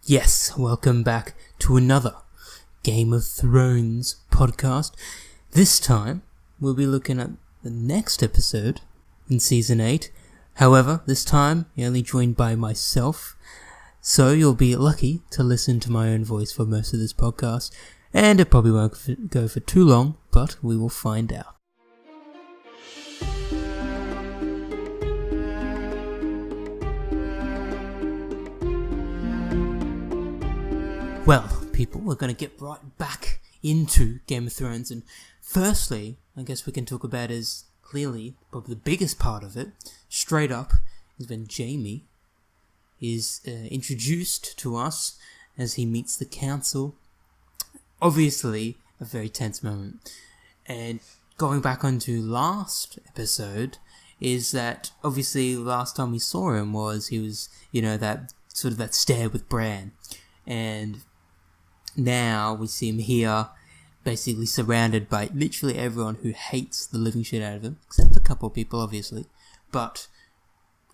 Yes, welcome back to another Game of Thrones podcast. This time, we'll be looking at the next episode in Season 8. However, this time, you're only joined by myself, so you'll be lucky to listen to my own voice for most of this podcast, and it probably won't go for too long, but we will find out. Well, people, we're going to get right back into Game of Thrones, and firstly, I guess we can talk about is clearly, probably the biggest part of it, straight up, is when Jaime is introduced to us as he meets the council. Obviously, a very tense moment. And going back onto last episode, is that obviously last time we saw him was, he was, that sort of that stare with Bran. And now we see him here, basically surrounded by literally everyone who hates the living shit out of him, except a couple of people, obviously. But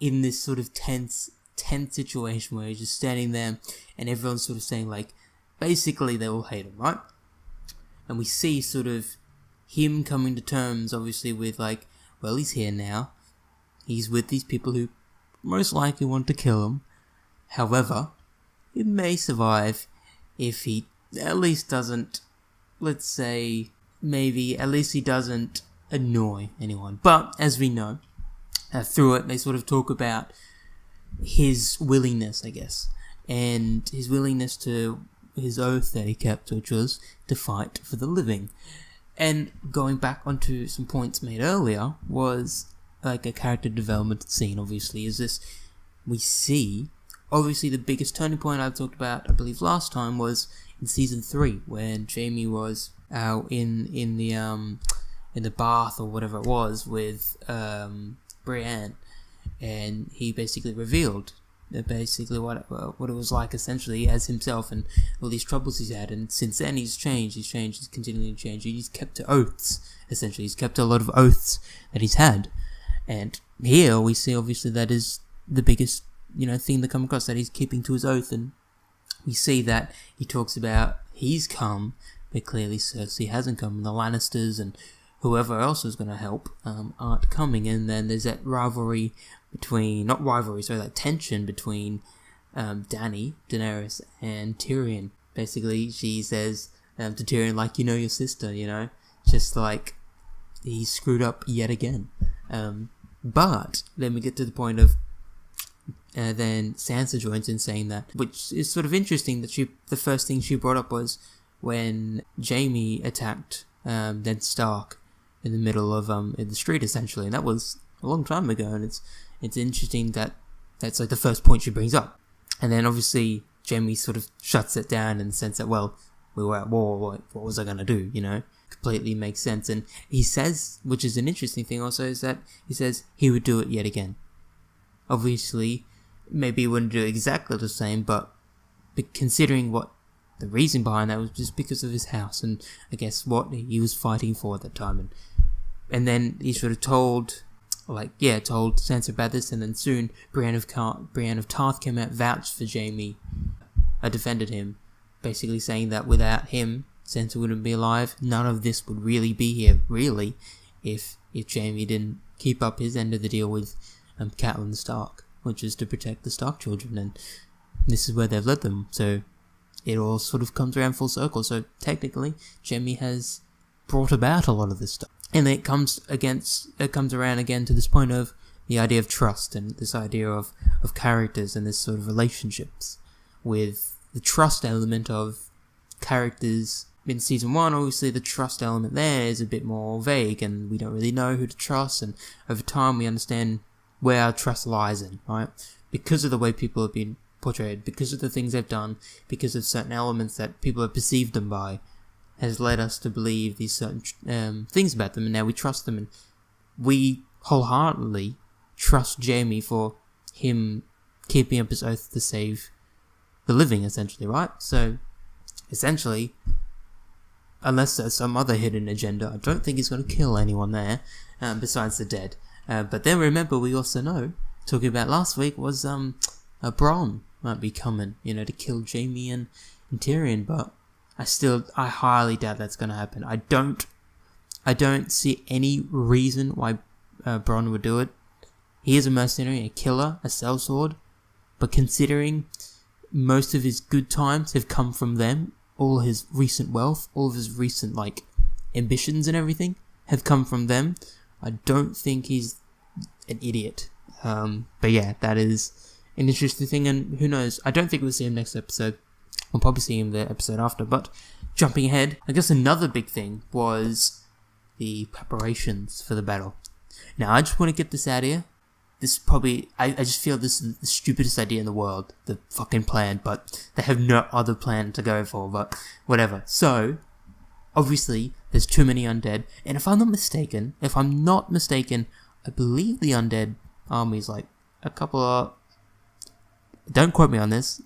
in this sort of tense situation where he's just standing there, and everyone's sort of saying, like, basically they all hate him, right? And we see sort of him coming to terms, obviously, with like, well, he's here now. He's with these people who most likely want to kill him. However, he may survive if he at least doesn't, let's say, maybe at least he doesn't annoy anyone. But as we know, through it they sort of talk about his willingness, I guess, and his willingness to his oath that he kept, which was to fight for the living. And going back onto some points made earlier, was like a character development scene, obviously, is this, we see, obviously the biggest turning point I've talked about, I believe last time, was in Season 3, when Jaime was out in the bath or whatever it was with Brienne, and he basically revealed basically what it was like essentially as himself and all these troubles he's had. And since then he's continually changed. He's kept to oaths, essentially. He's kept a lot of oaths that he's had. And here we see obviously that is the biggest thing that come across, that he's keeping to his oath. And we see that he talks about he's come, but clearly Cersei hasn't come, and the Lannisters and whoever else is going to help aren't coming. And then there's that that tension between Daenerys and Tyrion. Basically, she says to Tyrion, like, your sister, just like he screwed up yet again. But then we get to the point of then Sansa joins in saying that, which is sort of interesting, that the first thing she brought up was when Jaime attacked Ned Stark in the middle of in the street, essentially, and that was a long time ago. And it's interesting that that's like the first point she brings up. And then obviously Jaime sort of shuts it down in the sense that, well, we were at war, what was I going to do, completely makes sense. And he says, which is an interesting thing also, is that he says he would do it yet again. Obviously, maybe he wouldn't do exactly the same, but considering what the reason behind that was just because of his house and I guess what he was fighting for at that time. And then he sort of told Sansa about this, and then soon Brienne of Tarth came out, vouched for Jaime, defended him, basically saying that without him, Sansa wouldn't be alive. None of this would really be here, really, if Jaime didn't keep up his end of the deal with Catelyn Stark, which is to protect the Stark children, and this is where they've led them. So it all sort of comes around full circle. So technically, Jaime has brought about a lot of this stuff. And it comes around again to this point of the idea of trust, and this idea of characters and this sort of relationships, with the trust element of characters. In Season 1, obviously the trust element there is a bit more vague, and we don't really know who to trust, and over time we understand where our trust lies in, right? Because of the way people have been portrayed, because of the things they've done, because of certain elements that people have perceived them by, has led us to believe these certain things about them, and now we trust them, and we wholeheartedly trust Jaime for him keeping up his oath to save the living, essentially, right? So, essentially, unless there's some other hidden agenda, I don't think he's going to kill anyone there, besides the dead. But then remember, we also know, talking about last week, was Bronn. might be coming, to kill Jaime and Tyrion, but I highly doubt that's going to happen. I don't see any reason why Bronn would do it. He is a mercenary, a killer, a sellsword, but considering most of his good times have come from them, all his recent wealth, all of his recent, ambitions and everything have come from them, I don't think he's an idiot. But yeah, that is an interesting thing, and who knows, I don't think we'll see him next episode. We'll probably see him the episode after, but jumping ahead, I guess another big thing was the preparations for the battle. Now, I just want to get this out of here. This is probably, I just feel this is the stupidest idea in the world, the fucking plan, but they have no other plan to go for, but whatever. So, obviously, there's too many undead, and if I'm not mistaken, I believe the undead army is a couple of, don't quote me on this,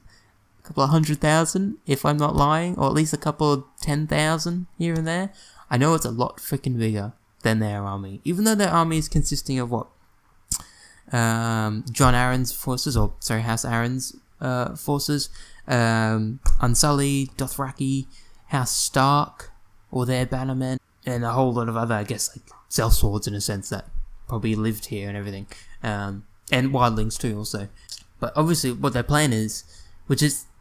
a couple of 100,000, if I'm not lying, or at least a couple of 10,000 here and there. I know it's a lot freaking bigger than their army, even though their army is consisting of what? House Aaron's forces, Unsullied, Dothraki, House Stark, or their bannermen, and a whole lot of other, I guess, sellswords in a sense that probably lived here and everything, and wildlings too also. But obviously what their plan is,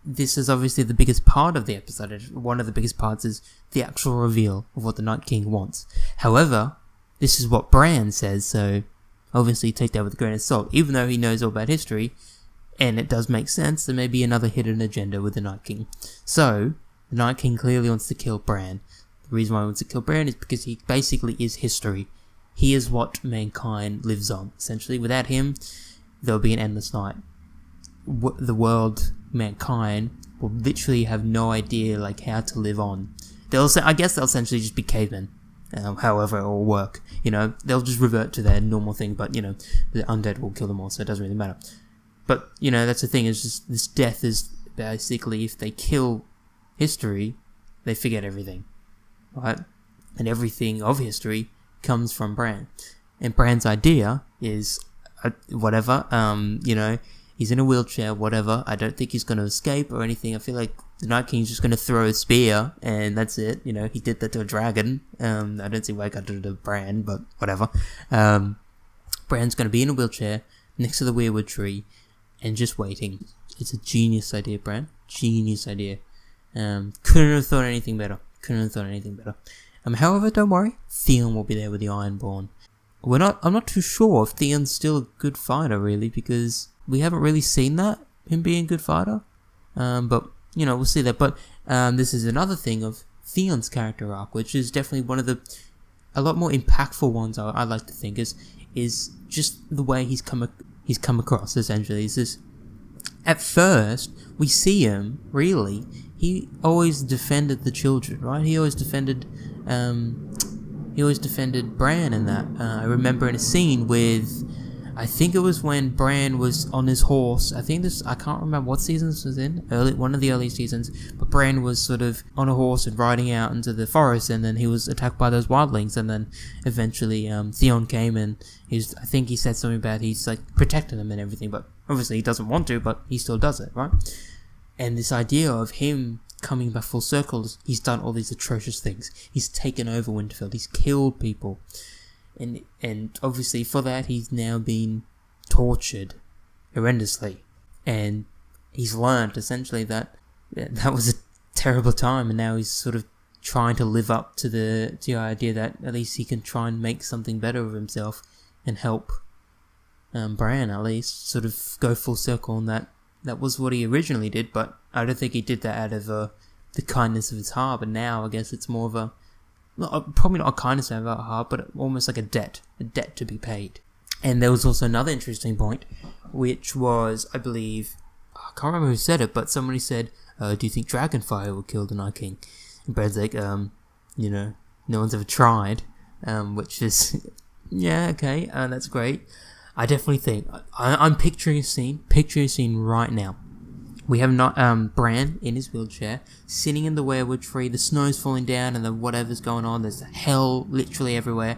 this is obviously the biggest part of the episode, one of the biggest parts is the actual reveal of what the Night King wants. However, this is what Bran says, so obviously take that with a grain of salt. Even though he knows all about history, and it does make sense, there may be another hidden agenda with the Night King. So, the Night King clearly wants to kill Bran. The reason why he wants to kill Bran is because he basically is history. He is what mankind lives on, essentially. Without him, there'll be an endless night. The world, mankind, will literally have no idea how to live on. I guess they'll essentially just be cavemen. However it will work, they'll just revert to their normal thing, but, the undead will kill them all, so it doesn't really matter. But, that's the thing, is just, this death is basically, if they kill history, they forget everything, right? And everything of history comes from Bran. And Bran's idea is, whatever, he's in a wheelchair, whatever, I don't think he's going to escape or anything. I feel like the Night King's just going to throw a spear, and that's it. He did that to a dragon. I don't see why he got to do it to Bran, but whatever. Bran's going to be in a wheelchair next to the weirwood tree and just waiting. It's a genius idea, Bran. Genius idea. Couldn't have thought anything better. However, don't worry. Theon will be there with the Ironborn. I'm not too sure if Theon's still a good fighter, really, because we haven't really seen him being a good fighter. But, we'll see that. But this is another thing of Theon's character arc, which is definitely a lot more impactful ones, I like to think, is just the way he's come across, essentially. It's just, at first, we see him, really, he always defended the children, right? He always defended Bran in that. I remember in a scene with, I think it was when Bran was on his horse. I can't remember what season this was in, one of the early seasons, but Bran was sort of on a horse and riding out into the forest, and then he was attacked by those wildlings, and then eventually Theon came, and I think he said something about he's protecting them and everything, but obviously he doesn't want to, but he still does it, right? And this idea of him coming back full circle, he's done all these atrocious things. He's taken over Winterfell, he's killed people. And obviously for that he's now been tortured horrendously, and he's learned essentially that was a terrible time, and now he's sort of trying to live up to the idea that at least he can try and make something better of himself and help Bran at least sort of go full circle, and that was what he originally did, but I don't think he did that out of the kindness of his heart. But now I guess it's more of probably not a kindness of our heart, but almost like a debt to be paid. And there was also another interesting point, which was, I believe, I can't remember who said it, but somebody said, do you think Dragonfire will kill the Night King? And Brad's like, no one's ever tried, which is, yeah, okay, that's great. I definitely think, I'm picturing a scene right now. We have not Bran in his wheelchair, sitting in the weirwood tree, the snow's falling down and whatever's going on, there's hell literally everywhere.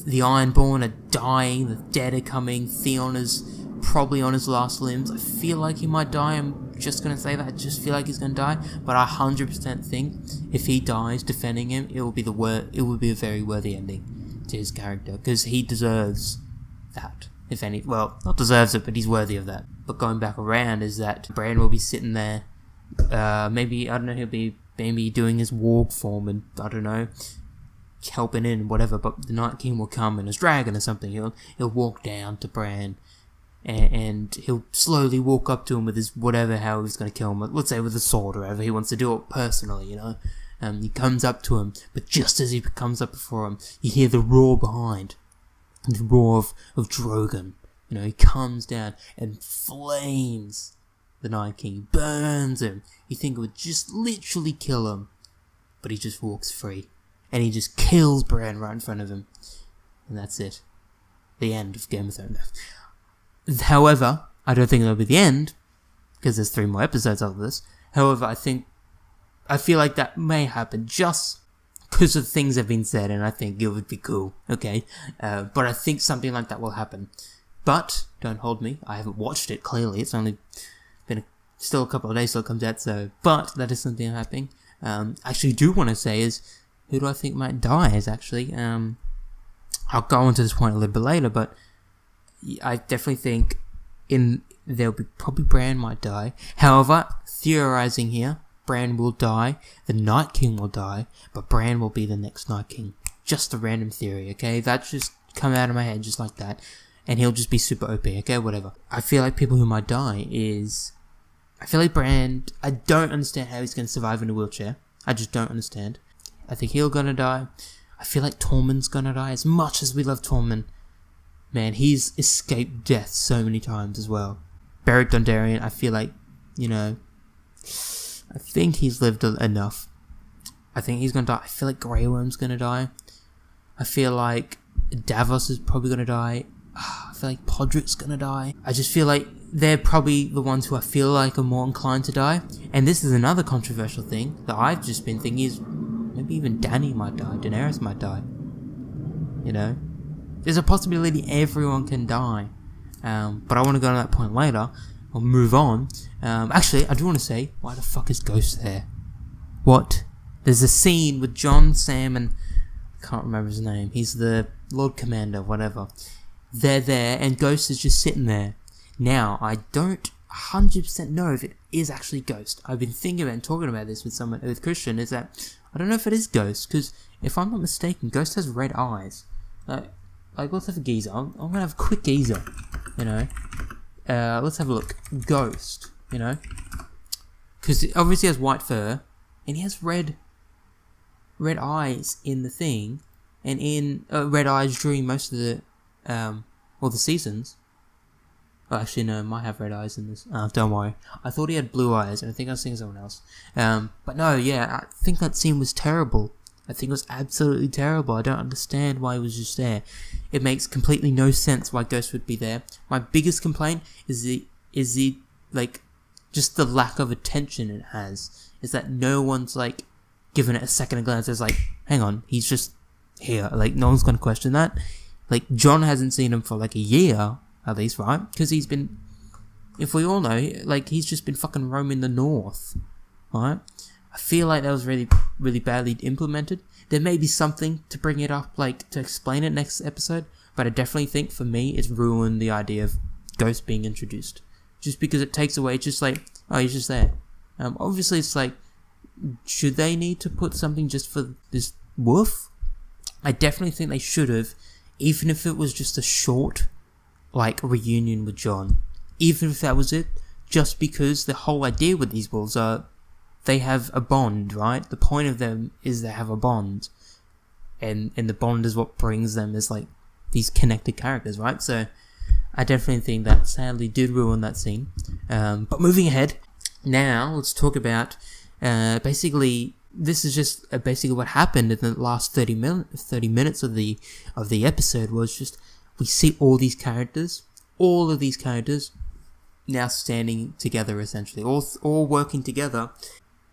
The Ironborn are dying, the dead are coming, Theon is probably on his last limbs. I feel like he might die. I'm just going to say that. I just feel like he's going to die. But I 100% think if he dies defending him, it will be a very worthy ending to his character. Because he deserves that. If any, well, not deserves it, but he's worthy of that. But going back around is that Bran will be sitting there. Maybe, I don't know, he'll be maybe doing his warg form and, I don't know, helping in, whatever, but the Night King will come in his dragon or something. He'll walk down to Bran, and he'll slowly walk up to him with his whatever, how he's going to kill him, let's say with a sword or whatever. He wants to do it personally, you know. He comes up to him, but just as he comes up before him, you hear the roar behind, the roar of Drogon. You know, he comes down and flames the Night King, burns him. You think it would just literally kill him, but he just walks free. And he just kills Bran right in front of him. And that's it. The end of Game of Thrones. However, I don't think that'll be the end, because there's 3 more episodes of this. However, I feel like that may happen just because of things that have been said, and I think it would be cool, okay? But I think something like that will happen. But, don't hold me, I haven't watched it, clearly. It's only been still a couple of days till it comes out, so... But, that is something happening. Actually, do want to say is... Who do I think might die is actually, I'll go on to this point a little bit later, but I definitely think there'll be probably Bran might die. However, theorizing here, Bran will die, the Night King will die, but Bran will be the next Night King. Just a random theory, okay? That just come out of my head just like that. And he'll just be super OP, okay? Whatever. I feel like people who might die is... I feel like Bran... I don't understand how he's going to survive in a wheelchair. I just don't understand. I think he'll gonna die. I feel like Tormund's gonna die. As much as we love Tormund, man, he's escaped death so many times as well. Beric Dondarrion, I feel like, you know, I think he's lived enough. I think he's gonna die. I feel like Grey Worm's gonna die. I feel like Davos is probably gonna die. I feel like Podrick's gonna die. I just feel like they're probably the ones who I feel like are more inclined to die. And this is another controversial thing that I've just been thinking is... Maybe even Dany might die. Daenerys might die. You know? There's a possibility everyone can die. But I want to go to that point later. I'll move on. Actually, I do want to say, why the fuck is Ghost there? What? There's a scene with Jon, Sam, and... I can't remember his name. He's the Lord Commander, whatever. They're there, and Ghost is just sitting there. Now, I don't 100% know if it is actually Ghost. I've been thinking about and talking about this with Christian, is that... I don't know if it is Ghost, because if I'm not mistaken, Ghost has red eyes. Like let's have a geezer. I'm gonna have a quick geezer, you know. Let's have a look. Ghost, you know, because it obviously has white fur, and he has red eyes in the thing, and in red eyes during most of the the seasons. Oh, actually, no, might have red eyes in this. Don't worry. I thought he had blue eyes, and I think I was seeing someone else. But no, yeah, I think that scene was terrible. I think it was absolutely terrible. I don't understand why he was just there. It makes completely no sense why Ghost would be there. My biggest complaint is the like, just the lack of attention it has. Is that no one's, like, given it a second glance. It's like, hang on, he's just here. Like, no one's gonna question that. Like, Jon hasn't seen him for, like, a year, at least, right? Because he's been, if we all know, like, he's just been fucking roaming the north, right? I feel like that was really, really badly implemented. There may be something to bring it up, like, to explain it next episode, but I definitely think, for me, it's ruined the idea of Ghost being introduced. Just because it takes away, just like, oh, he's just there. Obviously, it's like, should they need to put something just for this wolf? I definitely think they should have, even if it was just a short, like, reunion with Jon. Even if that was it, just because the whole idea with these wolves are, they have a bond, right? The point of them is they have a bond. And the bond is what brings them as, like, these connected characters, right? So, I definitely think that sadly did ruin that scene. But moving ahead, now let's talk about, basically, this is just basically what happened in the last 30 minutes of the episode was just, we see all of these characters now standing together, essentially, all working together,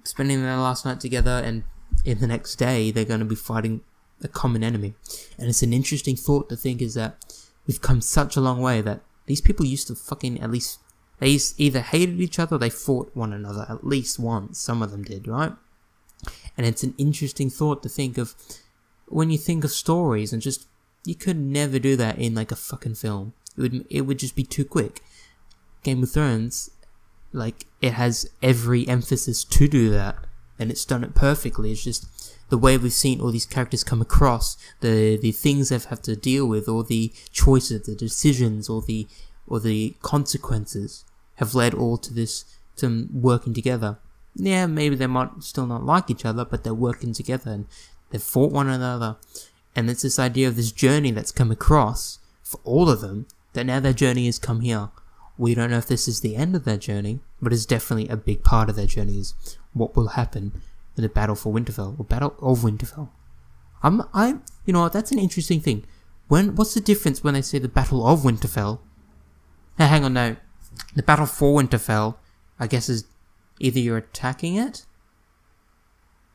spending their last night together, and in the next day they're going to be fighting a common enemy. And it's an interesting thought to think is that we've come such a long way that these people used to fucking at least, they either hated each other or they fought one another at least once. Some of them did, right? And it's an interesting thought to think of when you think of stories, and just, you could never do that in like a fucking film. It would just be too quick. Game of Thrones, like, it has every emphasis to do that, and it's done it perfectly. It's just the way we've seen all these characters come across, the things they've had to deal with, or the choices, the decisions, or the consequences have led all to this, to them working together. Yeah, maybe they might still not like each other, but they're working together and they've fought one another. And it's this idea of this journey that's come across for all of them, that now their journey has come here. We don't know if this is the end of their journey, but it's definitely a big part of their journey is what will happen in the Battle for Winterfell, or Battle of Winterfell. You know what, that's an interesting thing. What's the difference when they say the Battle of Winterfell? Now, hang on, no. The Battle for Winterfell, I guess, is either you're attacking it,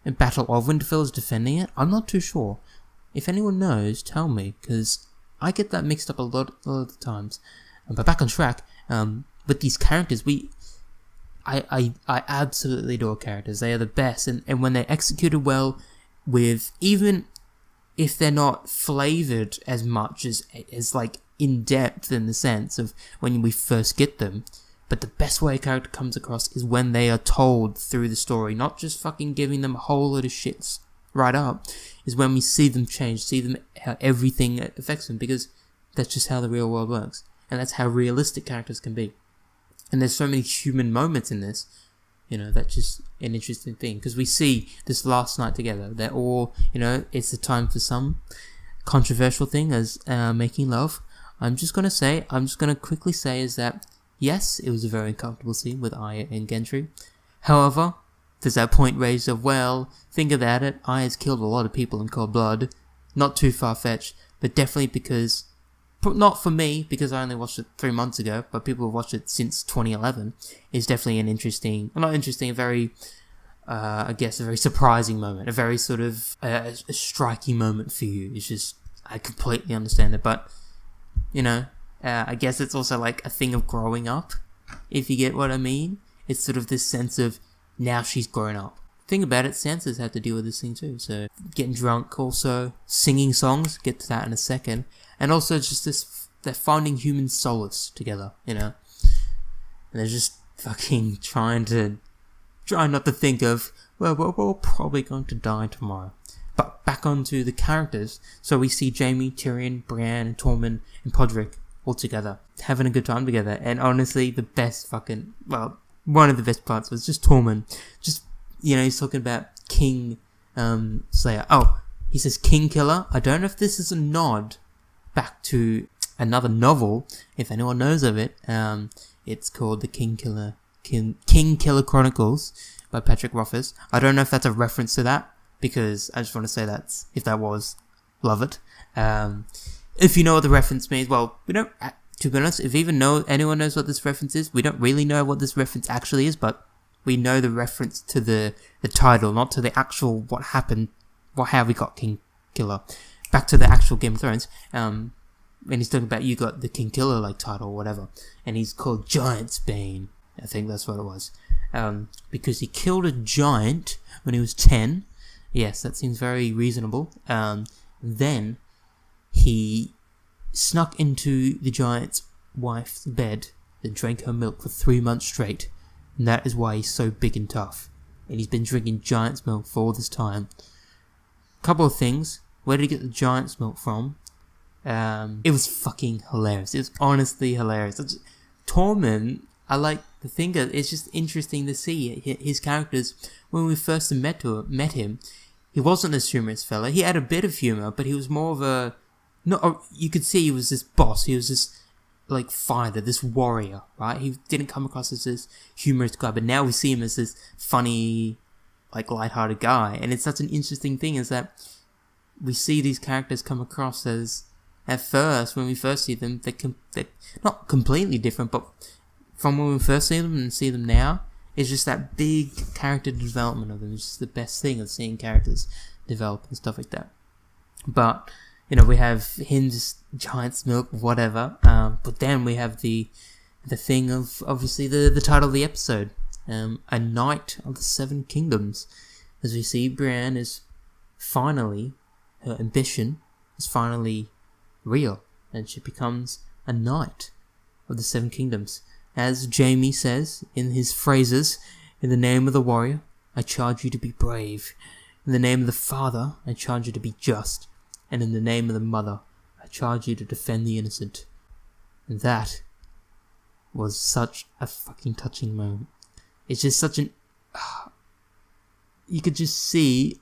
and Battle of Winterfell is defending it. I'm not too sure. If anyone knows, tell me, because I get that mixed up a lot of the times. But back on track, with these characters, I absolutely adore characters. They are the best, and when they're executed well, with, even if they're not flavored as much as like in depth in the sense of when we first get them, but the best way a character comes across is when they are told through the story, not just fucking giving them a whole lot of shits right up, is when we see them change, see them, how everything affects them, because that's just how the real world works, and that's how realistic characters can be. And there's so many human moments in this, you know, that's just an interesting thing, because we see this last night together, they're all, you know, it's the time for some controversial thing as making love. I'm just going to quickly say is that, yes, it was a very uncomfortable scene with Arya and Gendry. However, there's that point raised of, well, think about it, Arya's killed a lot of people in cold blood. Not too far-fetched, but definitely because, not for me, because I only watched it 3 months ago, but people have watched it since 2011, is definitely an interesting, not interesting, a very, I guess, a very surprising moment, a very sort of, a striking moment for you. It's just, I completely understand it, but, you know, I guess it's also like a thing of growing up, if you get what I mean. It's sort of this sense of, now she's grown up. Think about it, Sansa's had to deal with this thing too, so getting drunk also, singing songs, get to that in a second, and also just this, they're finding human solace together, you know, and they're just fucking trying not to think of, well, we're probably going to die tomorrow. But back onto the characters, so we see Jaime, Tyrion, Brienne, and Tormund, and Podrick all together, having a good time together, and honestly, the best fucking, well, one of the best parts was just Tormund, just, you know, he's talking about King, Slayer. Oh, he says King Killer. I don't know if this is a nod back to another novel, if anyone knows of it. It's called the King Killer Chronicles by Patrick Rothfuss. I don't know if that's a reference to that, because I just want to say that's, if that was, love it. If you know what the reference means, well, we don't, to be honest, if anyone knows what this reference is, we don't really know what this reference actually is, but we know the reference to the title, not to the actual what happened, how we got King Killer. Back to the actual Game of Thrones, and he's talking about you got the King Killer like title or whatever, and he's called Giant's Bane. I think that's what it was, because he killed a giant when he was 10. Yes, that seems very reasonable. Then he snuck into the giant's wife's bed and drank her milk for 3 months straight. And that is why he's so big and tough. And he's been drinking giant's milk for all this time. Couple of things. Where did he get the giant's milk from? It was fucking hilarious. It was honestly hilarious. Tormund, I like the thing that it's just interesting to see his characters. When we first met him, he wasn't this humorous fella. He had a bit of humor, but he was more of you could see he was this boss. He was this, like, fighter, this warrior, right? He didn't come across as this humorous guy, but now we see him as this funny, like, lighthearted guy. And it's such an interesting thing is that we see these characters come across as, at first, when we first see them, they're not completely different, but from when we first see them and see them now, it's just that big character development of them. It's just the best thing of seeing characters develop and stuff like that. But, we have him just giant's milk, whatever. But then we have the thing of obviously the title of the episode, a Knight of the Seven Kingdoms, as we see Brienne is finally, her ambition is finally real, and she becomes a Knight of the Seven Kingdoms. As Jaime says in his phrases, in the name of the warrior, I charge you to be brave. In the name of the father, I charge you to be just. And in the name of the mother, I charge you to defend the innocent. And that was such a fucking touching moment. It's just such an... you could just see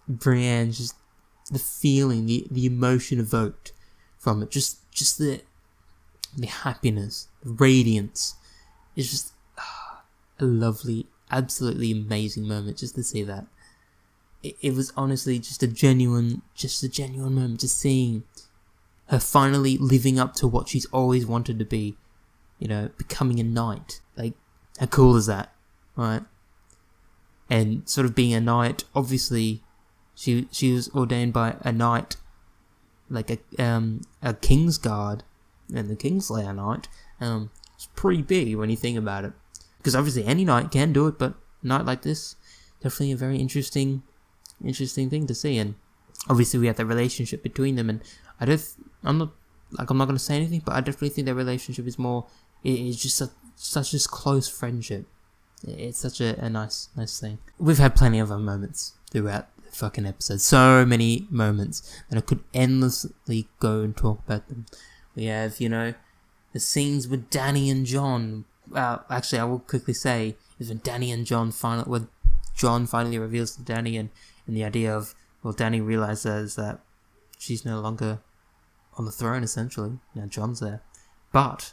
Brienne, just the feeling, the emotion evoked from it. Just the happiness, the radiance. It's just a lovely, absolutely amazing moment just to see that. It was honestly just a genuine moment, just seeing her finally living up to what she's always wanted to be, becoming a knight. Like, how cool is that, right? And sort of being a knight, obviously, she was ordained by a knight, like a king's guard, and the Kingslayer Knight. It's pretty big when you think about it, because obviously any knight can do it, but a knight like this, definitely a very interesting thing to see. And obviously we have that relationship between them, and I'm not going to say anything, but I definitely think their relationship is just such a close friendship. It's such a nice thing. We've had plenty of moments throughout the fucking episode, so many moments that I could endlessly go and talk about them. We have, the scenes with Dany and Jon. Actually, I will quickly say is when Dany and Jon Jon finally reveals to Dany and the idea of, Dany realizes that she's no longer on the throne, essentially. Now Jon's there. But,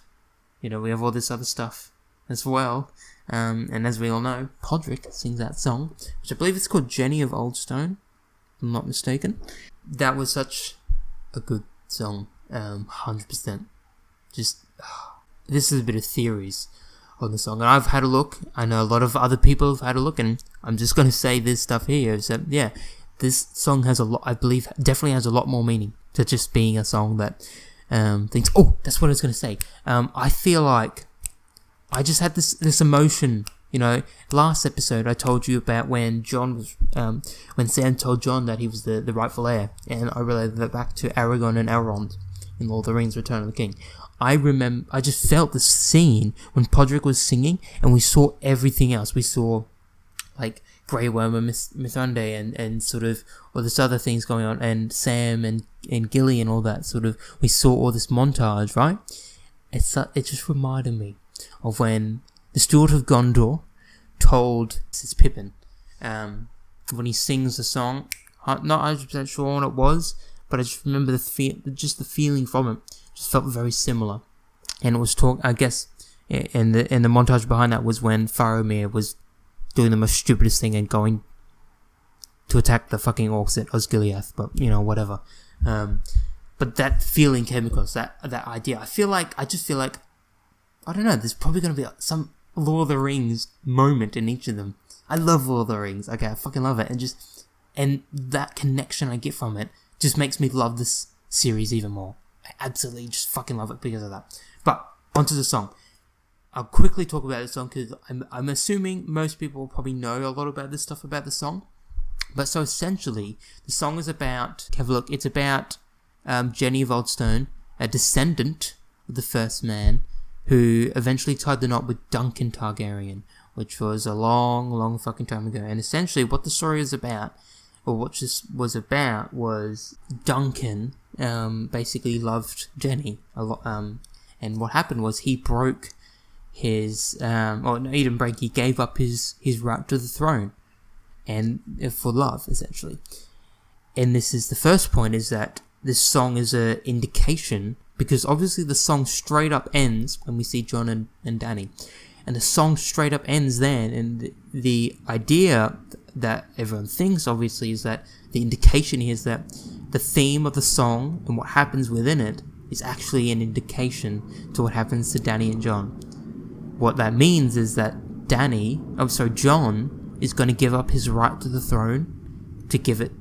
we have all this other stuff as well. And as we all know, Podrick sings that song, which I believe it's called Jenny of Oldstone, if I'm not mistaken. That was such a good song, 100%. This is a bit of theories on the song, and I've had a look. I know a lot of other people have had a look, and I'm just going to say this stuff here. So yeah, this song has a lot. I believe definitely has a lot more meaning to just being a song that thinks. Oh, that's what I was going to say. I feel like I just had this emotion. Last episode I told you about when Jon was when Sam told Jon that he was the rightful heir, and I related that back to Aragorn and Elrond in Lord of the Rings: Return of the King. I just felt the scene when Podrick was singing, and we saw everything else. We saw, like, Grey Worm and Mithrandir and sort of all this other things going on, and Sam and Gilly and all that sort of. We saw all this montage, right? It just reminded me of when the Steward of Gondor told it's Pippin, when he sings the song. I'm not 100% sure what it was, but I just remember the feeling from it. Just felt very similar, and it was I guess, and the montage behind that was when Faramir was doing the most stupidest thing and going to attack the fucking orcs at Osgiliath, but whatever. But that feeling came across, that idea. I just feel like I don't know. There's probably gonna be some Lord of the Rings moment in each of them. I love Lord of the Rings. Okay, I fucking love it, and that connection I get from it just makes me love this series even more. I absolutely just fucking love it because of that. But onto the song. I'll quickly talk about the song because I'm assuming most people probably know a lot about this stuff about the song. But so essentially, the song is about... Have a look. It's about Jenny of Oldstone, a descendant of the first man, who eventually tied the knot with Duncan Targaryen, which was a long, long fucking time ago. And essentially, what the story is about, or what this was about, was Duncan basically loved Jenny a lot. And what happened was he broke his... no, he didn't break. He gave up his right to the throne, and for love, essentially. And this is the first point, is that this song is an indication, because obviously the song straight up ends when we see Jon and Dany, and the song straight up ends then, and the idea that everyone thinks, obviously, is that the indication here is that the theme of the song and what happens within it is actually an indication to what happens to Dany and Jon. What that means is that Jon is going to give up his right to the throne to give it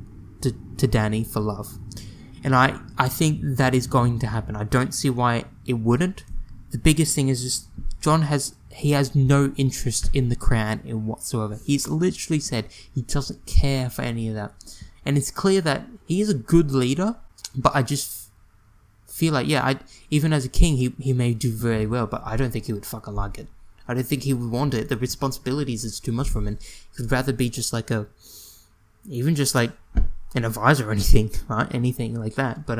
to Dany for love. And I think that is going to happen. I don't see why it wouldn't. The biggest thing is just Jon has no interest in the crown in whatsoever. He's literally said he doesn't care for any of that. And it's clear that he is a good leader, but I just feel like, even as a king, he may do very well, but I don't think he would fucking like it. I don't think he would want it. The responsibilities is too much for him, and he'd rather be just like even just like an advisor or anything, right? Anything like that. But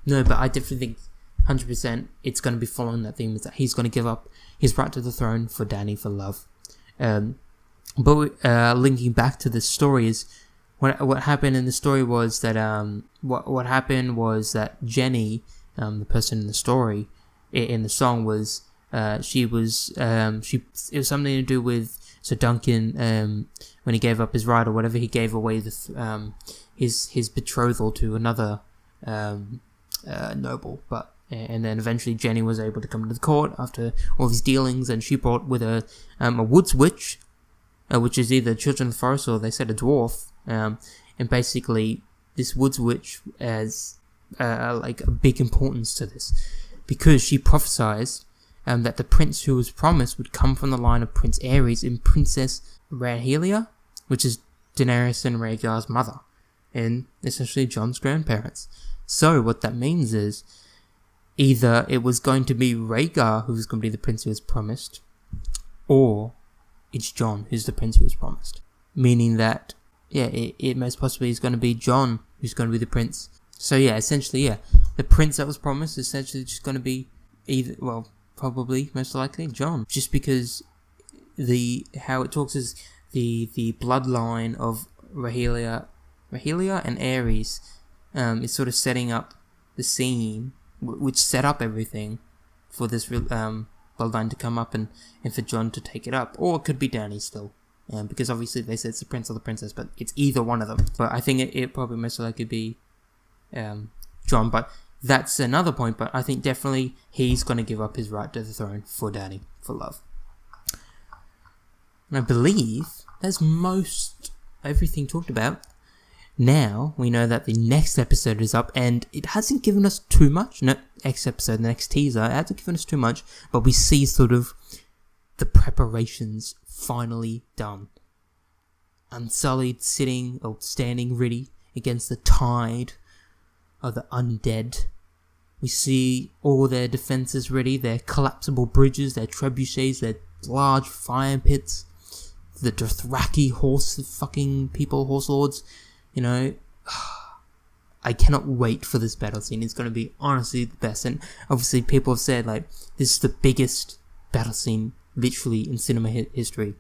no, but I definitely think 100% it's going to be following that theme, is that he's going to give up his right to the throne for Dany for love. But linking back to the story is what happened in the story was that what happened was that Jenny, the person in the story in the song, was it was something to do with Sir Duncan when he gave up his right or whatever, he gave away his betrothal to another noble, and then eventually Jenny was able to come to the court after all these dealings, and she brought with her a woods witch, which is either children of the forest or they said a dwarf, and basically this woods witch has like a big importance to this, because she prophesies that the prince who was promised would come from the line of Prince Aerys and Princess Rhaenyra, which is Daenerys and Rhaegar's mother, and essentially Jon's grandparents. So what that means is either it was going to be Rhaegar who was going to be the prince who was promised, or it's Jon who's the prince who was promised. Meaning that, it most possibly is going to be Jon who's going to be the prince. So essentially, the prince that was promised is essentially just going to be probably, most likely, Jon. Just because how it talks is the bloodline of Rhaenyra and Aerys is sort of setting up the scene, which set up everything for this bloodline to come up and for Jon to take it up. Or it could be Dany still, because obviously they said it's the prince or the princess, but it's either one of them. But I think it probably most likely be Jon, but that's another point. But I think definitely he's going to give up his right to the throne for Dany, for love. And I believe that's most everything talked about. Now we know that the next episode is up, and it hasn't given us too much. No, the next teaser, it hasn't given us too much, but we see sort of the preparations finally done. Unsullied sitting or standing ready against the tide of the undead. We see all their defenses ready, their collapsible bridges, their trebuchets, their large fire pits, the Dothraki horse lords. You know, I cannot wait for this battle scene. It's going to be honestly the best. And obviously people have said, like, this is the biggest battle scene literally in cinema history.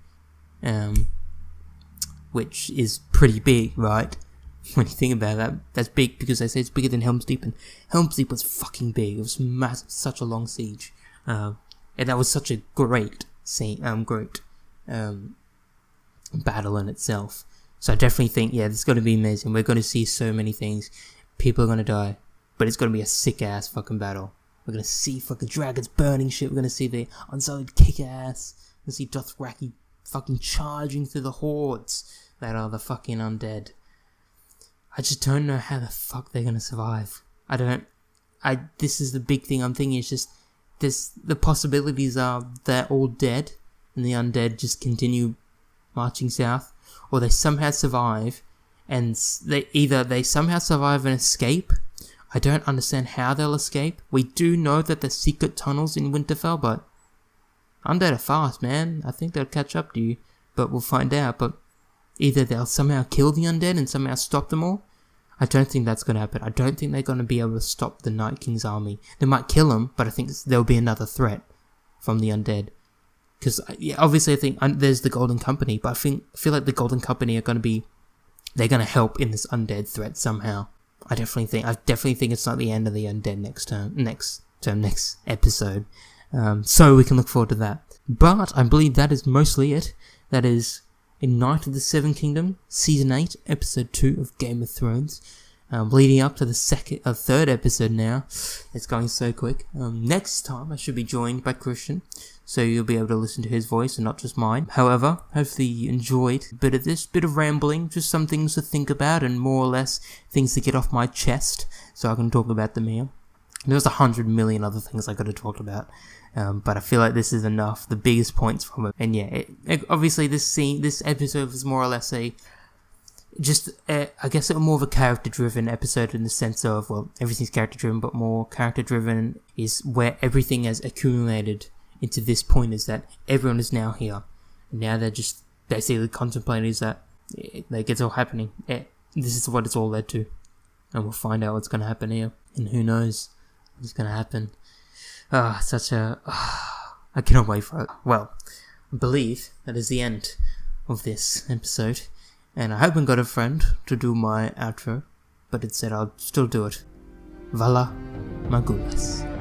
Which is pretty big, right? When you think about that, that's big because they say it's bigger than Helm's Deep, and Helm's Deep was fucking big. It was massive, such a long siege. And that was such a great scene, battle in itself. So I definitely think, it's going to be amazing. We're going to see so many things. People are going to die. But it's going to be a sick-ass fucking battle. We're going to see fucking dragons burning shit. We're going to see the Unsullied kick-ass. We're going to see Dothraki fucking charging through the hordes that are the fucking undead. I just don't know how the fuck they're going to survive. This is the big thing I'm thinking. It's just, the possibilities are they're all dead. And the undead just continue marching south. Or they somehow survive, and they somehow survive and escape. I don't understand how they'll escape. We do know that there's secret tunnels in Winterfell, but undead are fast, man. I think they'll catch up to you, but we'll find out. But either they'll somehow kill the undead and somehow stop them all. I don't think that's going to happen. I don't think they're going to be able to stop the Night King's army. They might kill them, but I think there'll be another threat from the undead. Because, obviously I think there's the Golden Company, but I feel like the Golden Company they're going to help in this undead threat somehow. I definitely think it's not the end of the undead next episode. So we can look forward to that. But I believe that is mostly it. That is in Night of the Seven Kingdom, Season 8, Episode 2 of Game of Thrones. leading up to the third episode now. It's going so quick. Next time I should be joined by Christian, so you'll be able to listen to his voice and not just mine. However, hopefully you enjoyed a bit of this, bit of rambling, just some things to think about and more or less things to get off my chest so I can talk about them here. There's 100 million other things I could have talked about, but I feel like this is enough, the biggest points from it. And yeah, obviously this episode was more or less I guess more of a character-driven episode in the sense of, well, everything's character-driven, but more character-driven is where everything has accumulated into this point, is that everyone is now here. And now they're just basically contemplating is that, like, it's all happening. This is what it's all led to. And we'll find out what's going to happen here. And who knows what's going to happen. I cannot wait for it. Well, I believe that is the end of this episode. And I haven't got a friend to do my outro, but instead I'll still do it. Vala Magulas.